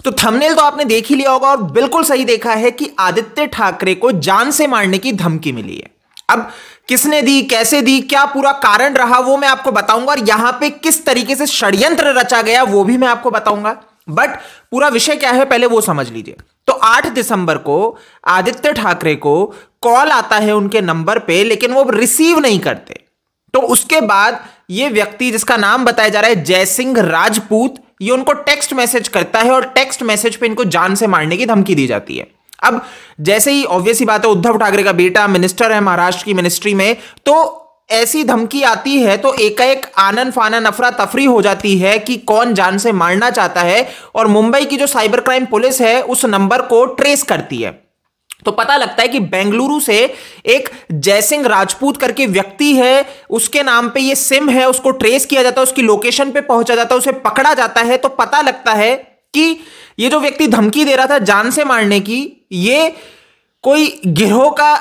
तो थंबनेल तो आपने देख ही लिया होगा और बिल्कुल सही देखा है कि आदित्य ठाकरे को जान से मारने की धमकी मिली है। अब किसने दी, कैसे दी, क्या पूरा कारण रहा, वो मैं आपको बताऊंगा और यहां पे किस तरीके से षड्यंत्र रचा गया वो भी मैं आपको बताऊंगा। बट पूरा विषय क्या है पहले वो समझ लीजिए। तो 8 दिसंबर को आदित्य ठाकरे को कॉल आता है उनके नंबर पे, लेकिन वो रिसीव नहीं करते। तो उसके बाद ये व्यक्ति जिसका नाम बताया जा रहा है जयसिंह राजपूत, ये उनको टेक्स्ट मैसेज करता है और टेक्स्ट मैसेज पे इनको जान से मारने की धमकी दी जाती है। अब जैसे ही ऑब्वियस ही बात है, उद्धव ठाकरे का बेटा मिनिस्टर है महाराष्ट्र की मिनिस्ट्री में, तो ऐसी धमकी आती है तो एकाएक आनन फानन अफरा तफरी हो जाती है कि कौन जान से मारना चाहता है। और मुंबई की जो साइबर क्राइम पुलिस है उस नंबर को ट्रेस करती है, तो पता लगता है कि बेंगलुरु से एक जयसिंह राजपूत करके व्यक्ति है, उसके नाम पे ये सिम है, उसको ट्रेस किया जाता है, उसकी लोकेशन पे पहुंचा जाता है, उसे पकड़ा जाता है। तो पता लगता है कि ये जो व्यक्ति धमकी दे रहा था जान से मारने की, ये कोई गिरोह का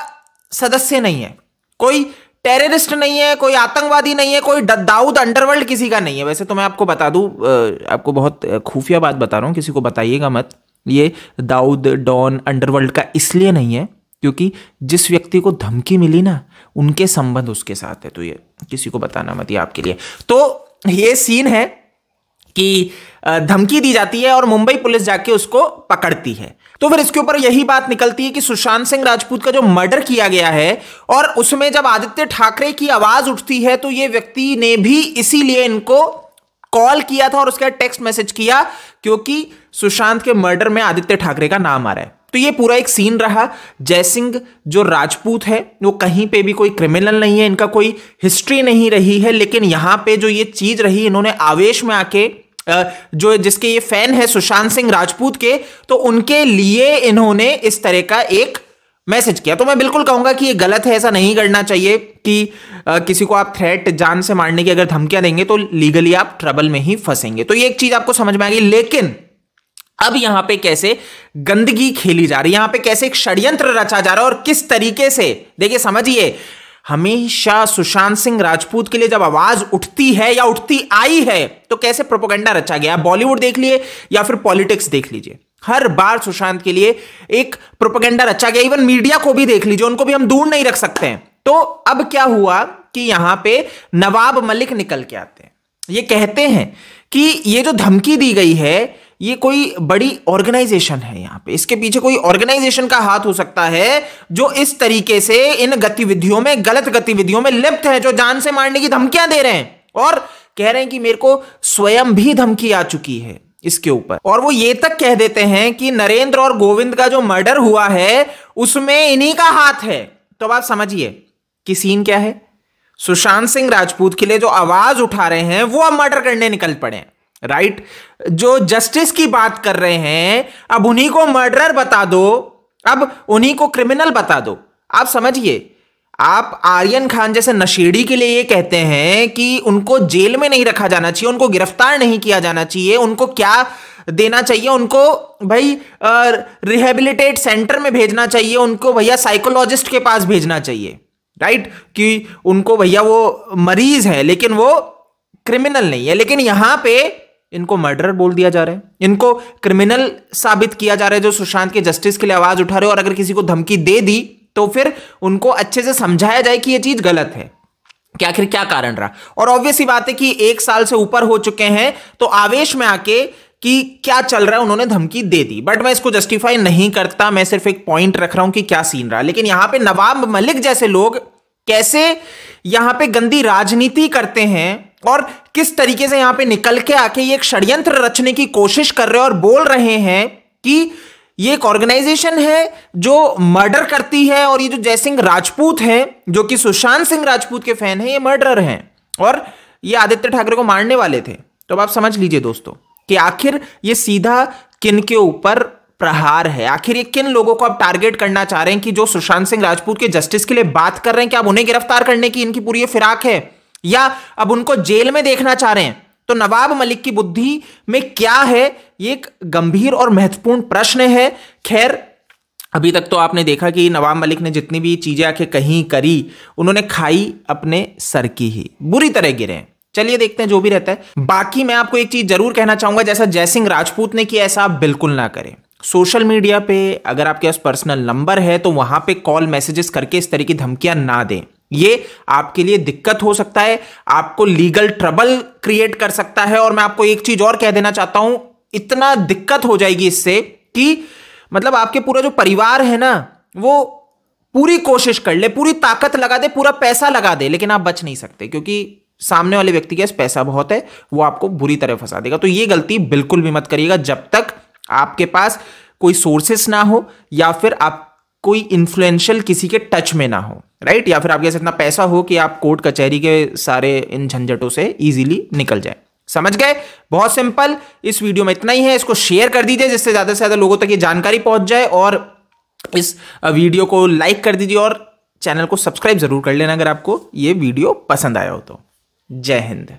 सदस्य नहीं है, कोई टेररिस्ट नहीं है, कोई आतंकवादी नहीं है, कोई दाऊद अंडरवर्ल्ड किसी का नहीं है। वैसे तो मैं आपको बता दूं, आपको बहुत खुफिया बात बता रहा हूं, किसी को बताइएगा मत, ये दाऊद डॉन अंडरवर्ल्ड का इसलिए नहीं है क्योंकि जिस व्यक्ति को धमकी मिली ना उनके संबंध उसके साथ है, तो ये किसी को बताना मत, ये आपके लिए। तो ये सीन है कि धमकी दी जाती है और मुंबई पुलिस जाके उसको पकड़ती है। तो फिर इसके ऊपर यही बात निकलती है कि सुशांत सिंह राजपूत का जो मर्डर किया गया है और उसमें जब आदित्य ठाकरे की आवाज उठती है तो ये व्यक्ति ने भी इसीलिए इनको कॉल किया था और उसके बाद टेक्स्ट मैसेज किया क्योंकि सुशांत के मर्डर में आदित्य ठाकरे का नाम आ रहा है। तो ये पूरा एक सीन रहा। जयसिंह जो राजपूत है वो कहीं पे भी कोई क्रिमिनल नहीं है, इनका कोई हिस्ट्री नहीं रही है, लेकिन यहां पे जो ये चीज रही, इन्होंने आवेश में आके जो जिसके ये फैन है सुशांत सिंह राजपूत के, तो उनके लिए इन्होंने इस तरह का एक मैसेज किया। तो मैं बिल्कुल कहूंगा कि ये गलत है, ऐसा नहीं करना चाहिए कि किसी को आप थ्रेट जान से मारने की अगर धमकियां देंगे तो लीगली आप ट्रबल में ही फंसेंगे। तो ये एक चीज आपको समझ में आ गई। लेकिन अब यहां पे कैसे गंदगी खेली जा रही है, यहां पे कैसे एक षड्यंत्र रचा जा रहा है और किस तरीके से, देखिए समझिए, हमेशा सुशांत सिंह राजपूत के लिए जब आवाज उठती है या उठती आई है तो कैसे प्रोपेगेंडा रचा गया। बॉलीवुड देख लिए या फिर पॉलिटिक्स देख लीजिए, हर बार सुशांत के लिए एक प्रोपेगेंडा रचा गया। इवन मीडिया को भी देख लीजिए, उनको भी हम दूर नहीं रख सकते हैं। तो अब क्या हुआ कि यहां पे नवाब मलिक निकल के आते हैं, ये कहते हैं कि ये जो धमकी दी गई है ये कोई बड़ी ऑर्गेनाइजेशन है, यहां पे इसके पीछे कोई ऑर्गेनाइजेशन का हाथ हो सकता है जो इस तरीके से इन गतिविधियों में, गलत गतिविधियों में लिप्त है, जो जान से मारने की धमकियां दे रहे हैं और कह रहे हैं कि मेरे को स्वयं भी धमकी आ चुकी है इसके ऊपर। और वो ये तक कह देते हैं कि नरेंद्र और गोविंद का जो मर्डर हुआ है उसमें इन्हीं का हाथ है। तो अब आप समझिए कि सीन क्या है। सुशांत सिंह राजपूत के लिए जो आवाज उठा रहे हैं वो अब मर्डर करने निकल पड़े हैं, राइट। जो जस्टिस की बात कर रहे हैं अब उन्हीं को मर्डरर बता दो, अब उन्हीं को क्रिमिनल बता दो। आप समझिए, आप आर्यन खान जैसे नशेड़ी के लिए ये कहते हैं कि उनको जेल में नहीं रखा जाना चाहिए, उनको गिरफ्तार नहीं किया जाना चाहिए, उनको क्या देना चाहिए, उनको भाई रिहेबिलिटेट सेंटर में भेजना चाहिए, उनको भैया साइकोलॉजिस्ट के पास भेजना चाहिए, राइट, कि उनको भैया वो मरीज है लेकिन वो क्रिमिनल नहीं है। लेकिन यहां पे इनको मर्डरर बोल दिया जा रहा है, इनको क्रिमिनल साबित किया जा रहा है जो सुशांत के जस्टिस के लिए आवाज उठा रहे हो। और अगर किसी को धमकी दे दी तो फिर उनको अच्छे से समझाया जाए कि यह चीज गलत है, कि आखिर क्या कारण रहा। और ऑब्वियस ही बात है कि 1 साल से ऊपर हो चुके हैं, तो आवेश में आके कि क्या चल रहा है उन्होंने धमकी दे दी। बट मैं इसको जस्टिफाई नहीं करता, मैं सिर्फ एक पॉइंट रख रहा हूं कि क्या सीन रहा। लेकिन यहां पे नवाब मलिक जैसे लोग कैसे यहां पे गंदी राजनीति करते हैं और किस तरीके से यहां पे निकल के आके ये एक षड्यंत्र रचने की कोशिश कर रहे हैं और बोल रहे हैं कि ये एक ऑर्गेनाइजेशन है जो मर्डर करती है और ये जो जयसिंह राजपूत हैं जो कि सुशांत सिंह राजपूत के फैन हैं, ये मर्डरर हैं और ये आदित्य ठाकरे को मारने वाले थे। तो अब आप समझ लीजिए दोस्तों कि आखिर ये सीधा किन के ऊपर प्रहार है, आखिर ये किन लोगों को आप टारगेट करना चाह रहे हैं कि जो सुशांत सिंह राजपूत के जस्टिस के लिए बात कर रहे हैं, क्या अब उन्हें गिरफ्तार करने की इनकी पूरी फिराक है या अब उनको जेल में देखना चाह रहे हैं। तो नवाब मलिक की बुद्धि में क्या है, ये एक गंभीर और महत्वपूर्ण प्रश्न है। खैर अभी तक तो आपने देखा कि नवाब मलिक ने जितनी भी चीजें आके कहीं करी, उन्होंने खाई अपने सर की ही, बुरी तरह गिरे हैं। चलिए देखते हैं जो भी रहता है। बाकी मैं आपको एक चीज जरूर कहना चाहूंगा, जैसा जयसिंह राजपूत ने किया ऐसा आप बिल्कुल ना करें। सोशल मीडिया पे अगर आपके पास पर्सनल नंबर है तो वहां पे कॉल मैसेजेस करके इस तरह की धमकियां ना दें। ये आपके लिए दिक्कत हो सकता है, आपको लीगल ट्रबल क्रिएट कर सकता है। और मैं आपको एक चीज और कह देना चाहता हूं, इतना दिक्कत हो जाएगी इससे कि मतलब आपके पूरा जो परिवार है ना, वो पूरी कोशिश कर ले, पूरी ताकत लगा दे, पूरा पैसा लगा दे, लेकिन आप बच नहीं सकते, क्योंकि सामने वाले व्यक्ति के पास पैसा बहुत है, वो आपको बुरी तरह फंसा देगा। तो ये गलती बिल्कुल भी मत करिएगा जब तक आपके पास कोई सोर्सेस ना हो या फिर आप कोई इन्फ्लुएंशियल किसी के टच में ना हो, राइट, या फिर आपके पास इतना पैसा हो कि आप कोर्ट कचहरी के सारे इन झंझटों से इजीली निकल जाए। समझ गए? बहुत सिंपल। इस वीडियो में इतना ही है, इसको शेयर कर दीजिए जिससे ज्यादा से ज्यादा लोगों तक ये जानकारी पहुंच जाए, और इस वीडियो को लाइक कर दीजिए और चैनल को सब्सक्राइब जरूर कर लेना अगर आपको ये वीडियो पसंद आया हो तो। जय हिंद।